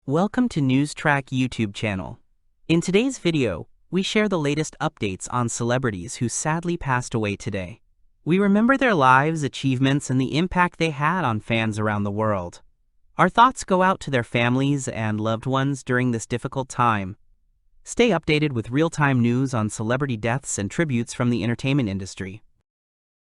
Welcome to NewsTrack YouTube channel. In today's video, we share the latest updates on celebrities who sadly passed away today. We remember their lives, achievements, and the impact they had on fans around the world. Our thoughts go out to their families and loved ones during this difficult time. Stay updated with real-time news on celebrity deaths and tributes from the entertainment industry.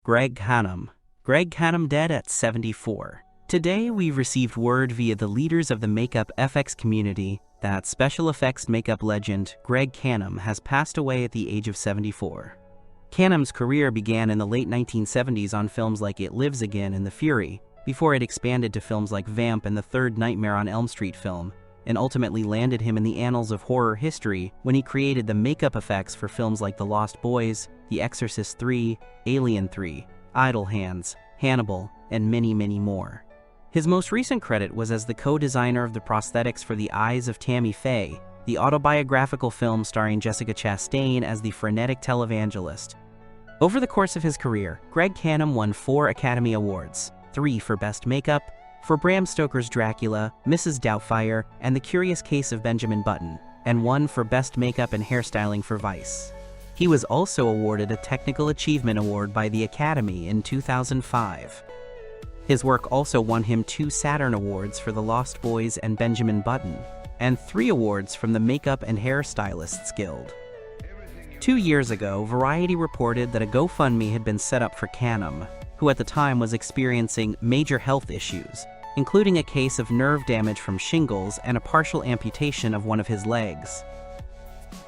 Greg Cannom. Greg Cannom dead at 74. Today, we've received word via the leaders of the makeup FX community that special effects makeup legend Greg Cannom has passed away at the age of 74. Cannom's career began in the late 1970s on films like It Lives Again and The Fury, before it expanded to films like Vamp and the third Nightmare on Elm Street film, and ultimately landed him in the annals of horror history when he created the makeup effects for films like The Lost Boys, The Exorcist III, Alien 3, Idle Hands, Hannibal, and many, many more. His most recent credit was as the co-designer of the prosthetics for The Eyes of Tammy Faye, the autobiographical film starring Jessica Chastain as the frenetic televangelist. Over the course of his career, Greg Cannom won 4 Academy Awards, 3 for Best Makeup, for Bram Stoker's Dracula, Mrs. Doubtfire, and The Curious Case of Benjamin Button, and 1 for Best Makeup and Hairstyling for Vice. He was also awarded a Technical Achievement Award by the Academy in 2005. His work also won him 2 Saturn Awards for The Lost Boys and Benjamin Button, and 3 awards from the Makeup and Hairstylists Guild. 2 years ago, Variety reported that a GoFundMe had been set up for Cannom, who at the time was experiencing major health issues, including a case of nerve damage from shingles and a partial amputation of one of his legs.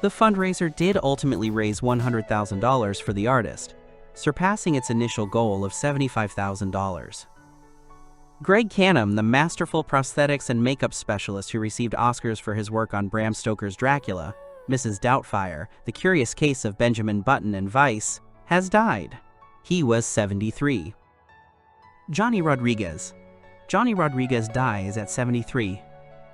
The fundraiser did ultimately raise $100,000 for the artist, surpassing its initial goal of $75,000. Greg Cannom, the masterful prosthetics and makeup specialist who received Oscars for his work on Bram Stoker's Dracula, Mrs. Doubtfire, The Curious Case of Benjamin Button, and Vice, has died. He was 73. Johnny Rodriguez. Johnny Rodriguez dies at 73.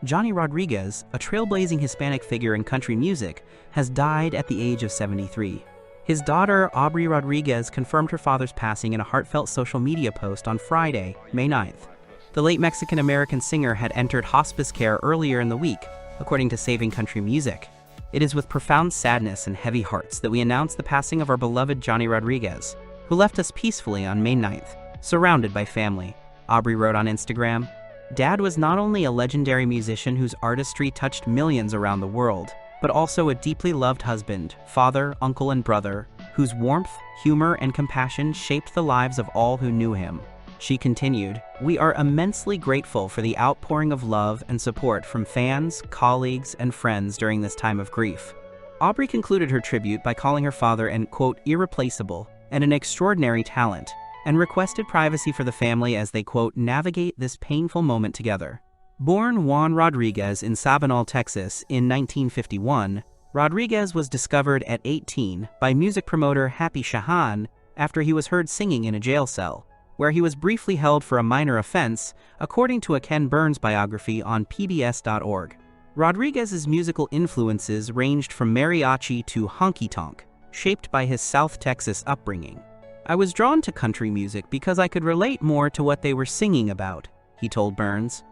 Johnny Rodriguez, a trailblazing Hispanic figure in country music, has died at the age of 73. His daughter, Aubrey Rodriguez, confirmed her father's passing in a heartfelt social media post on Friday, May 9th. The late Mexican-American singer had entered hospice care earlier in the week, according to Saving Country Music. It is with profound sadness and heavy hearts that we announce the passing of our beloved Johnny Rodriguez, who left us peacefully on May 9th, surrounded by family. Aubrey wrote on Instagram, "Dad was not only a legendary musician whose artistry touched millions around the world, but also a deeply loved husband, father, uncle, and brother, whose warmth, humor, and compassion shaped the lives of all who knew him." She continued, "We are immensely grateful for the outpouring of love and support from fans, colleagues, and friends during this time of grief." Aubrey concluded her tribute by calling her father an, quote, irreplaceable and an extraordinary talent, and requested privacy for the family as they, quote, navigate this painful moment together. Born Juan Rodriguez in Sabinal, Texas in 1951, Rodriguez was discovered at 18 by music promoter Happy Shahan after he was heard singing in a jail cell, where he was briefly held for a minor offense, according to a Ken Burns biography on PBS.org. Rodriguez's musical influences ranged from mariachi to honky-tonk, shaped by his South Texas upbringing. "I was drawn to country music because I could relate more to what they were singing about," he told Burns.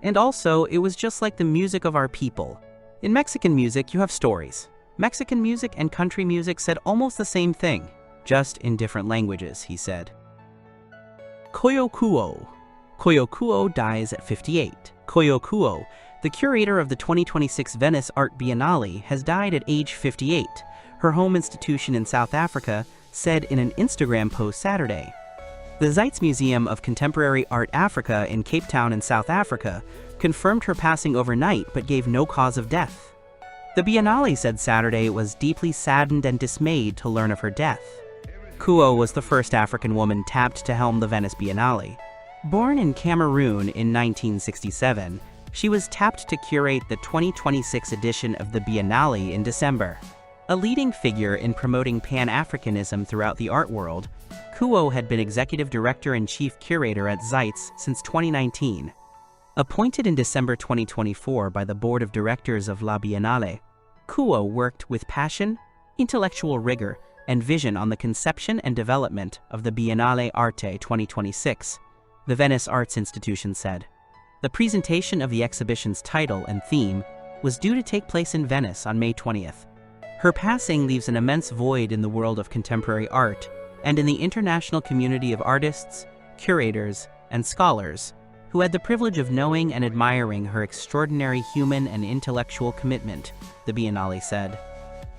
"And also, it was just like the music of our people. In Mexican music, you have stories. Mexican music and country music said almost the same thing, just in different languages," he said. Koyo Kuo. Koyo Kuo dies at 58. Koyo Kuo, the curator of the 2026 Venice Art Biennale, has died at age 58, her home institution in South Africa said in an Instagram post Saturday. The Zeitz Museum of Contemporary Art Africa in Cape Town in South Africa confirmed her passing overnight but gave no cause of death. The Biennale said Saturday it was deeply saddened and dismayed to learn of her death. Kuo was the first African woman tapped to helm the Venice Biennale. Born in Cameroon in 1967, she was tapped to curate the 2026 edition of the Biennale in December. A leading figure in promoting Pan-Africanism throughout the art world, Kuo had been executive director and chief curator at Zeitz since 2019. Appointed in December 2024 by the board of directors of La Biennale, Kuo worked with passion, intellectual rigor, and vision on the conception and development of the Biennale Arte 2026, the Venice Arts Institution said. The presentation of the exhibition's title and theme was due to take place in Venice on May 20th. Her passing leaves an immense void in the world of contemporary art and in the international community of artists, curators, and scholars who had the privilege of knowing and admiring her extraordinary human and intellectual commitment, the Biennale said.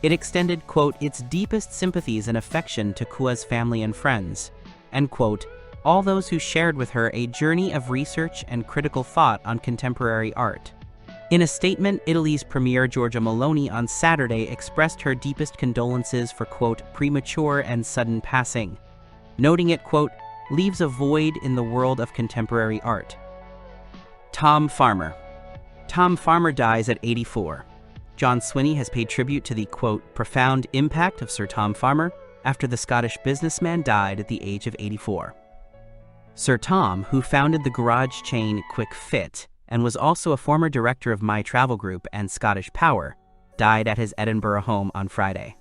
It extended, quote, its deepest sympathies and affection to Kua's family and friends, and, quote, all those who shared with her a journey of research and critical thought on contemporary art. In a statement, Italy's Premier Giorgia Meloni on Saturday expressed her deepest condolences for, quote, premature and sudden passing, noting it, quote, leaves a void in the world of contemporary art. Tom Farmer. Tom Farmer dies at 84. John Swinney has paid tribute to the, quote, profound impact of Sir Tom Farmer after the Scottish businessman died at the age of 84. Sir Tom, who founded the garage chain Quick Fit and was also a former director of My Travel Group and Scottish Power, died at his Edinburgh home on Friday.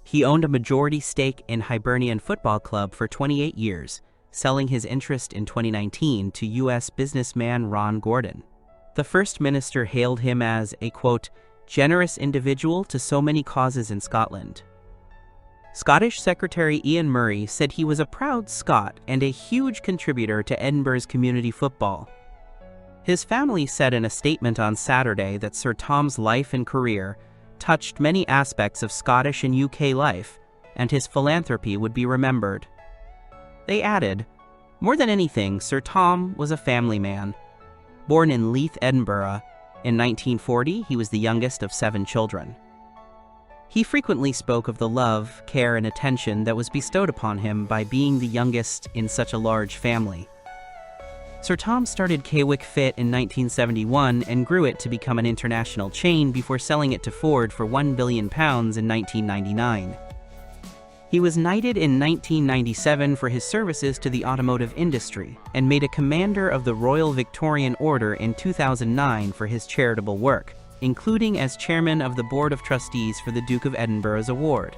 He owned a majority stake in Hibernian Football Club for 28 years, selling his interest in 2019 to U.S. businessman Ron Gordon. The First Minister hailed him as a, quote, generous individual to so many causes in Scotland. Scottish Secretary Ian Murray said he was a proud Scot and a huge contributor to Edinburgh's community football. His family said in a statement on Saturday that Sir Tom's life and career touched many aspects of Scottish and UK life, and his philanthropy would be remembered. They added, more than anything, Sir Tom was a family man. Born in Leith, Edinburgh, in 1940, he was the youngest of 7 children. He frequently spoke of the love, care, and attention that was bestowed upon him by being the youngest in such a large family. Sir Tom started Quick Fit in 1971 and grew it to become an international chain before selling it to Ford for £1 billion in 1999. He was knighted in 1997 for his services to the automotive industry and made a Commander of the Royal Victorian Order in 2009 for his charitable work, including as chairman of the Board of Trustees for the Duke of Edinburgh's award.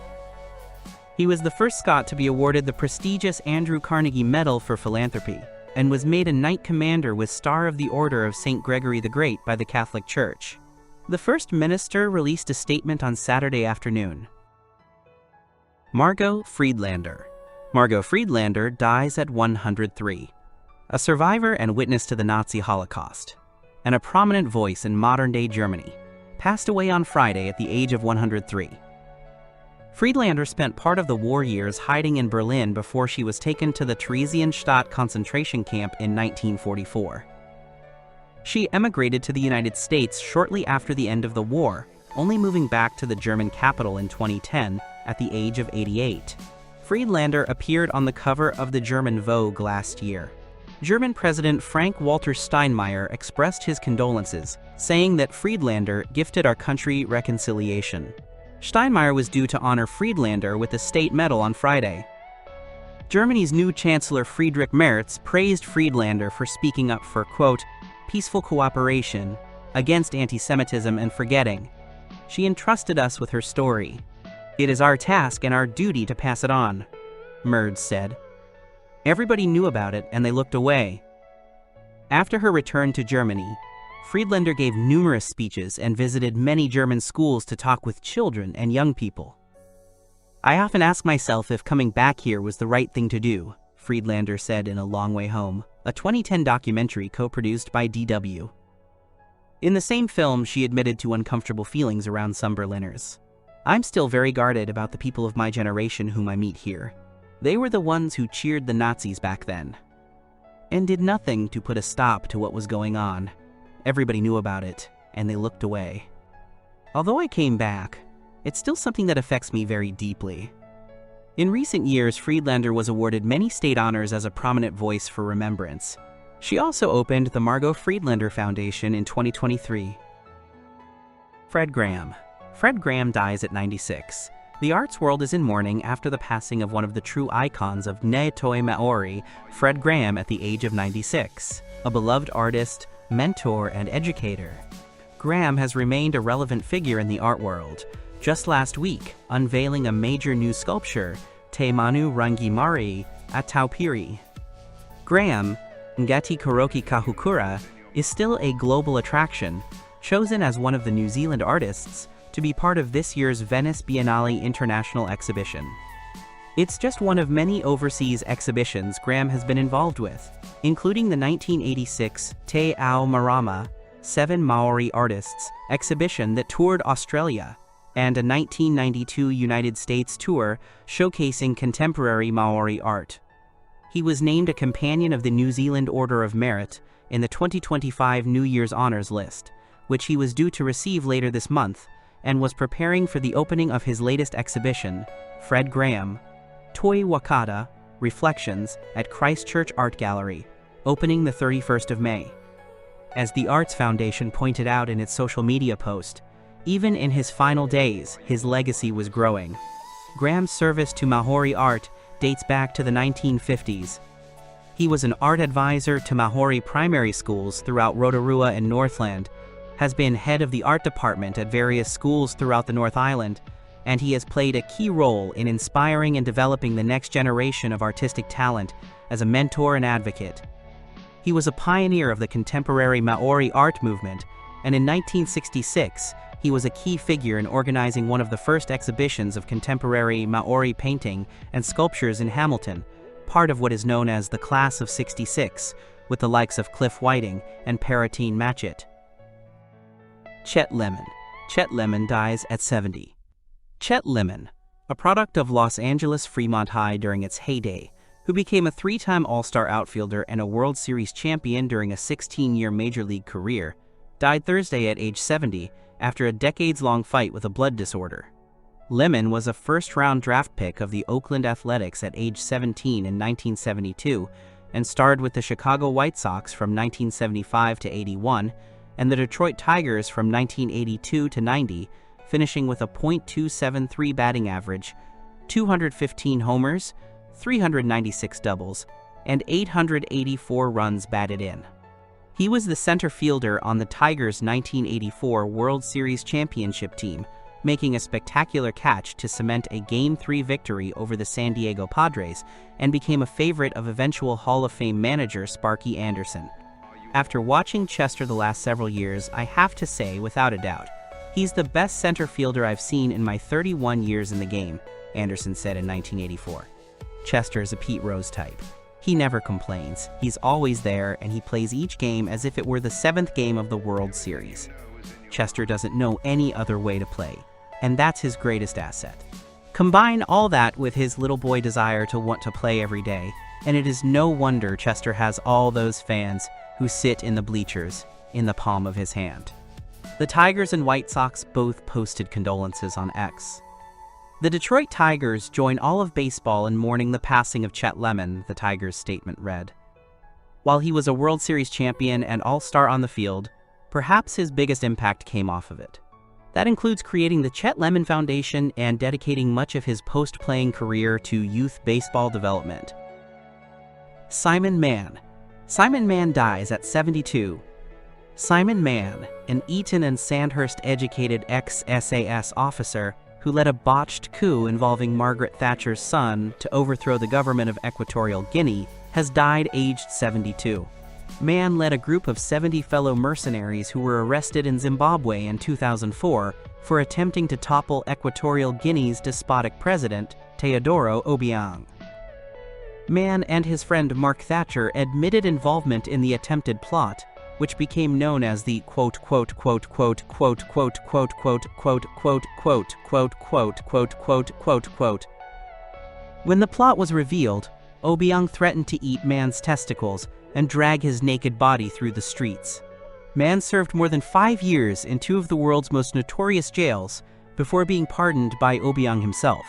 He was the first Scot to be awarded the prestigious Andrew Carnegie Medal for philanthropy, and was made a Knight Commander with Star of the Order of St. Gregory the Great by the Catholic Church. The First Minister released a statement on Saturday afternoon. Margot Friedlander. Margot Friedlander dies at 103. A survivor and witness to the Nazi Holocaust, and a prominent voice in modern-day Germany, passed away on Friday at the age of 103. Friedlander spent part of the war years hiding in Berlin before she was taken to the Theresienstadt concentration camp in 1944. She emigrated to the United States shortly after the end of the war, only moving back to the German capital in 2010 at the age of 88. Friedlander appeared on the cover of the German Vogue last year. German President Frank-Walter Steinmeier expressed his condolences, saying that Friedlander gifted our country reconciliation. Steinmeier was due to honor Friedlander with a state medal on Friday. Germany's new Chancellor Friedrich Merz praised Friedlander for speaking up for, quote, peaceful cooperation, against anti-Semitism and forgetting. She entrusted us with her story. It is our task and our duty to pass it on, Merz said. Everybody knew about it and they looked away. After her return to Germany, Friedlander gave numerous speeches and visited many German schools to talk with children and young people. I often ask myself if coming back here was the right thing to do, Friedlander said in A Long Way Home, a 2010 documentary co-produced by DW. In the same film, she admitted to uncomfortable feelings around some Berliners. I'm still very guarded about the people of my generation whom I meet here. They were the ones who cheered the Nazis back then, and did nothing to put a stop to what was going on. Everybody knew about it, and they looked away. Although I came back, it's still something that affects me very deeply. In recent years, Friedlander was awarded many state honors as a prominent voice for remembrance. She also opened the Margot Friedlander Foundation in 2023. Fred Graham. Fred Graham dies at 96. The arts world is in mourning after the passing of one of the true icons of Ngāi Maori, Fred Graham, at the age of 96. A beloved artist, mentor, and educator, Graham has remained a relevant figure in the art world, just last week unveiling a major new sculpture, Te Manu Rangi Mari, at Taupiri. Graham, Ngati Koroki Kahukura is still a global attraction, chosen as one of the New Zealand artists to be part of this year's Venice Biennale International Exhibition. It's just one of many overseas exhibitions Graham has been involved with, including the 1986 Te Ao Marama, 7 Maori Artists exhibition that toured Australia, and a 1992 United States tour showcasing contemporary Maori art. He was named a Companion of the New Zealand Order of Merit in the 2025 New Year's Honours list, which he was due to receive later this month, and was preparing for the opening of his latest exhibition, Fred Graham, Toi Wakata, Reflections, at Christchurch Art Gallery, opening the 31st of May. As the Arts Foundation pointed out in its social media post, even in his final days, his legacy was growing. Graham's service to Maori art dates back to the 1950s. He was an art advisor to Maori primary schools throughout Rotorua and Northland, has been head of the art department at various schools throughout the North Island, and he has played a key role in inspiring and developing the next generation of artistic talent as a mentor and advocate. He was a pioneer of the contemporary Maori art movement, and in 1966, he was a key figure in organizing one of the first exhibitions of contemporary Maori painting and sculptures in Hamilton, part of what is known as the Class of '66, with the likes of Cliff Whiting and Paratine Matchett. Chet Lemon. Chet Lemon dies at 70. Chet Lemon, a product of Los Angeles Fremont High during its heyday, who became a 3-time All-Star outfielder and a World Series champion during a 16-year Major League career, died Thursday at age 70 after a decades-long fight with a blood disorder. Lemon was a first-round draft pick of the Oakland Athletics at age 17 in 1972 and starred with the Chicago White Sox from 1975 to 81 and the Detroit Tigers from 1982 to 90, finishing with a .273 batting average, 215 homers, 396 doubles, and 884 runs batted in. He was the center fielder on the Tigers' 1984 World Series championship team, making a spectacular catch to cement a Game 3 victory over the San Diego Padres, and became a favorite of eventual Hall of Fame manager Sparky Anderson. After watching Chester the last several years, I have to say, without a doubt, he's the best center fielder I've seen in my 31 years in the game, Anderson said in 1984. Chester is a Pete Rose type. He never complains, he's always there, and he plays each game as if it were the 7th game of the World Series. Chester doesn't know any other way to play, and that's his greatest asset. Combine all that with his little boy desire to want to play every day, and it is no wonder Chester has all those fans who sit in the bleachers in the palm of his hand. The Tigers and White Sox both posted condolences on X. The Detroit Tigers join all of baseball in mourning the passing of Chet Lemon, the Tigers' statement read. While he was a World Series champion and all-star on the field, perhaps his biggest impact came off of it. That includes creating the Chet Lemon Foundation and dedicating much of his post-playing career to youth baseball development. Simon Mann. Simon Mann dies at 72. Simon Mann, an Eton and Sandhurst-educated ex-SAS officer who led a botched coup involving Margaret Thatcher's son to overthrow the government of Equatorial Guinea, has died aged 72. Mann led a group of 70 fellow mercenaries who were arrested in Zimbabwe in 2004 for attempting to topple Equatorial Guinea's despotic president, Teodoro Obiang. Mann and his friend Mark Thatcher admitted involvement in the attempted plot, which became known as the quote quote quote quote quote quote quote quote quote quote quote quote quote quote quote quote quote. When the plot was revealed, Obiang threatened to eat Mann's testicles and drag his naked body through the streets. Mann served more than 5 years in 2 of the world's most notorious jails before being pardoned by Obiang himself.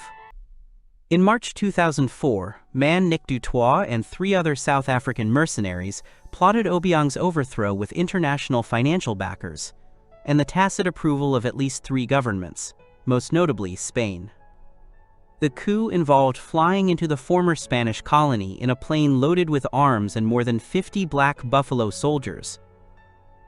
In March 2004, Mann, Nick Dutoit, and 3 other South African mercenaries plotted Obiang's overthrow with international financial backers, and the tacit approval of at least 3 governments, most notably Spain. The coup involved flying into the former Spanish colony in a plane loaded with arms and more than 50 Black Buffalo soldiers.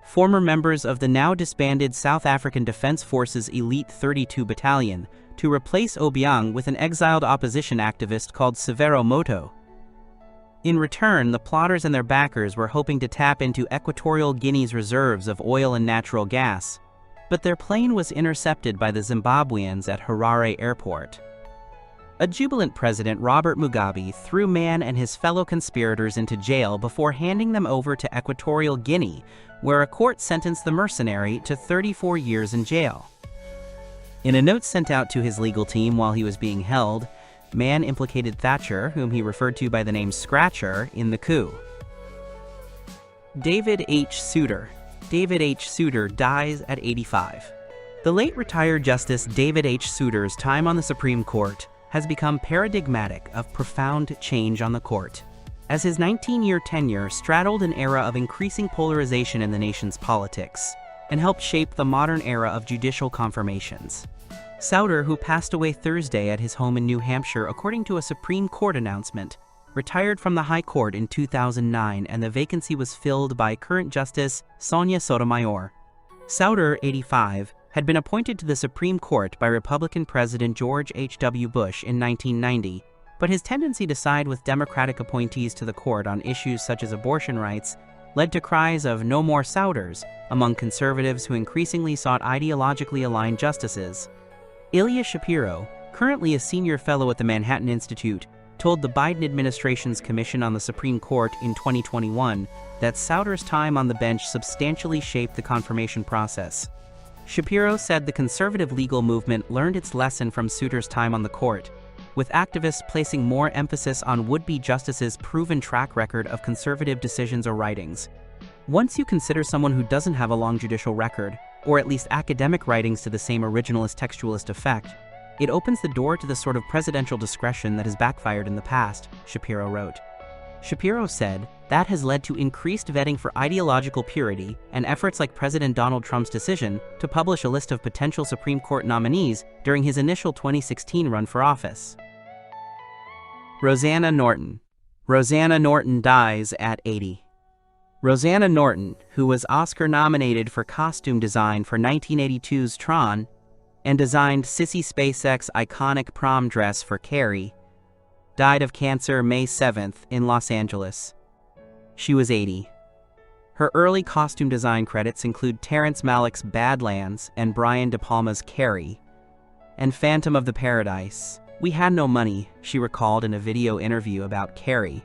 Former members of the now disbanded South African Defense Forces Elite 32 Battalion to replace Obiang with an exiled opposition activist called Severo Moto. In return, the plotters and their backers were hoping to tap into Equatorial Guinea's reserves of oil and natural gas, but their plane was intercepted by the Zimbabweans at Harare Airport. A jubilant president, Robert Mugabe, threw Mann and his fellow conspirators into jail before handing them over to Equatorial Guinea, where a court sentenced the mercenary to 34 years in jail. In a note sent out to his legal team while he was being held, Mann implicated Thatcher, whom he referred to by the name Scratcher, in the coup. David H. Souter. David H. Souter dies at 85. The late retired Justice David H. Souter's time on the Supreme Court has become paradigmatic of profound change on the court, as his 19-year tenure straddled an era of increasing polarization in the nation's politics and helped shape the modern era of judicial confirmations. Souter, who passed away Thursday at his home in New Hampshire according to a Supreme Court announcement, retired from the High Court in 2009, and the vacancy was filled by current Justice Sonia Sotomayor. Souter, 85, had been appointed to the Supreme Court by Republican President George H.W. Bush in 1990, but his tendency to side with Democratic appointees to the court on issues such as abortion rights led to cries of "no more Souters" among conservatives who increasingly sought ideologically aligned justices. Ilya Shapiro, currently a senior fellow at the Manhattan Institute, told the Biden administration's Commission on the Supreme Court in 2021 that Souter's time on the bench substantially shaped the confirmation process. Shapiro said the conservative legal movement learned its lesson from Souter's time on the court, with activists placing more emphasis on would-be justices' proven track record of conservative decisions or writings. Once you consider someone who doesn't have a long judicial record, or at least academic writings to the same originalist-textualist effect, it opens the door to the sort of presidential discretion that has backfired in the past, Shapiro wrote. Shapiro said that has led to increased vetting for ideological purity and efforts like President Donald Trump's decision to publish a list of potential Supreme Court nominees during his initial 2016 run for office. Rosanna Norton. Rosanna Norton dies at 80. Rosanna Norton, who was Oscar-nominated for costume design for 1982's Tron and designed Sissy Spacek's iconic prom dress for Carrie, died of cancer May 7th in Los Angeles. She was 80. Her early costume design credits include Terrence Malick's Badlands and Brian De Palma's Carrie, and Phantom of the Paradise. "We had no money," she recalled in a video interview about Carrie.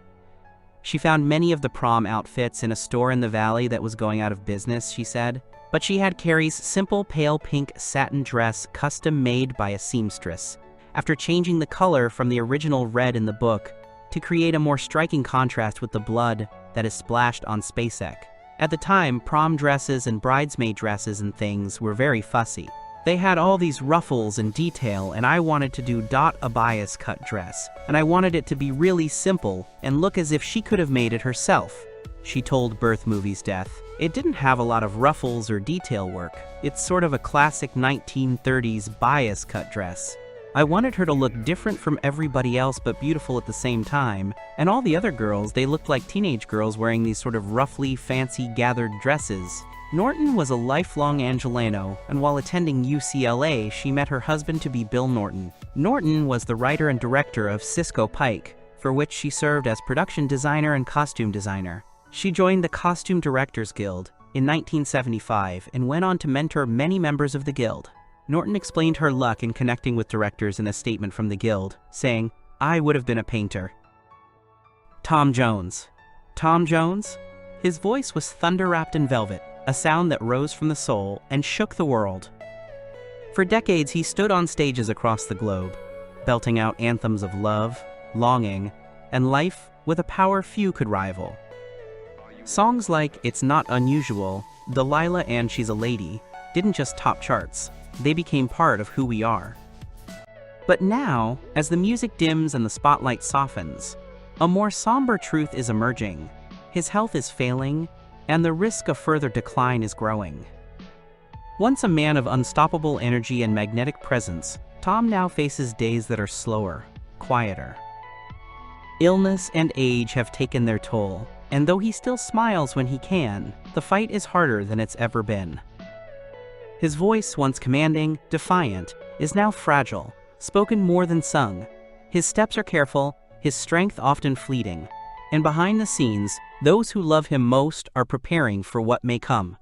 She found many of the prom outfits in a store in the Valley that was going out of business, she said, but she had Carrie's simple pale pink satin dress custom-made by a seamstress, after changing the color from the original red in the book to create a more striking contrast with the blood that is splashed on Spacek. At the time, prom dresses and bridesmaid dresses and things were very fussy. They had all these ruffles and detail, and I wanted to do a bias cut dress, and I wanted it to be really simple and look as if she could have made it herself, she told Birth Movies Death. It didn't have a lot of ruffles or detail work. It's sort of a classic 1930s bias cut dress. I wanted her to look different from everybody else but beautiful at the same time, and all the other girls, they looked like teenage girls wearing these sort of roughly fancy gathered dresses. Norton was a lifelong Angeleno, and while attending UCLA, she met her husband-to-be Bill Norton. Norton was the writer and director of Cisco Pike, for which she served as production designer and costume designer. She joined the Costume Directors Guild in 1975 and went on to mentor many members of the guild. Norton explained her luck in connecting with directors in a statement from the guild, saying, "I would have been a painter." Tom Jones. Tom Jones? His voice was thunder-wrapped in velvet, a sound that rose from the soul and shook the world. For decades, he stood on stages across the globe, belting out anthems of love, longing, and life with a power few could rival. Songs like "It's Not Unusual," "Delilah and She's a Lady" didn't just top charts, they became part of who we are. But now, as the music dims and the spotlight softens, a more somber truth is emerging. His health is failing, and the risk of further decline is growing. Once a man of unstoppable energy and magnetic presence, Tom now faces days that are slower, quieter. Illness and age have taken their toll, and though he still smiles when he can, the fight is harder than it's ever been. His voice, once commanding, defiant, is now fragile, spoken more than sung. His steps are careful, his strength often fleeting, And behind the scenes, those who love him most are preparing for what may come.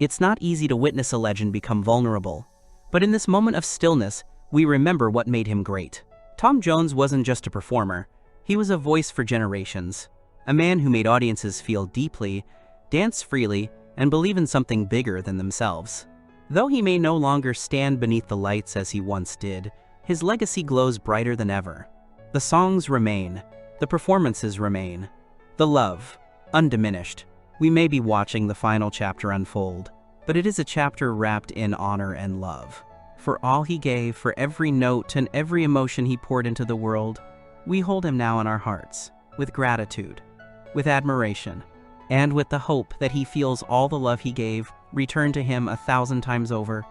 It's not easy to witness a legend become vulnerable, but in this moment of stillness, we remember what made him great. Tom Jones wasn't just a performer, he was a voice for generations. A man who made audiences feel deeply, dance freely, and believe in something bigger than themselves. Though he may no longer stand beneath the lights as he once did, his legacy glows brighter than ever. The songs remain, the performances remain, the love, undiminished. We may be watching the final chapter unfold, but it is a chapter wrapped in honor and love. For all he gave, for every note and every emotion he poured into the world, we hold him now in our hearts, with gratitude, with admiration, and with the hope that he feels all the love he gave return to him 1,000 times over.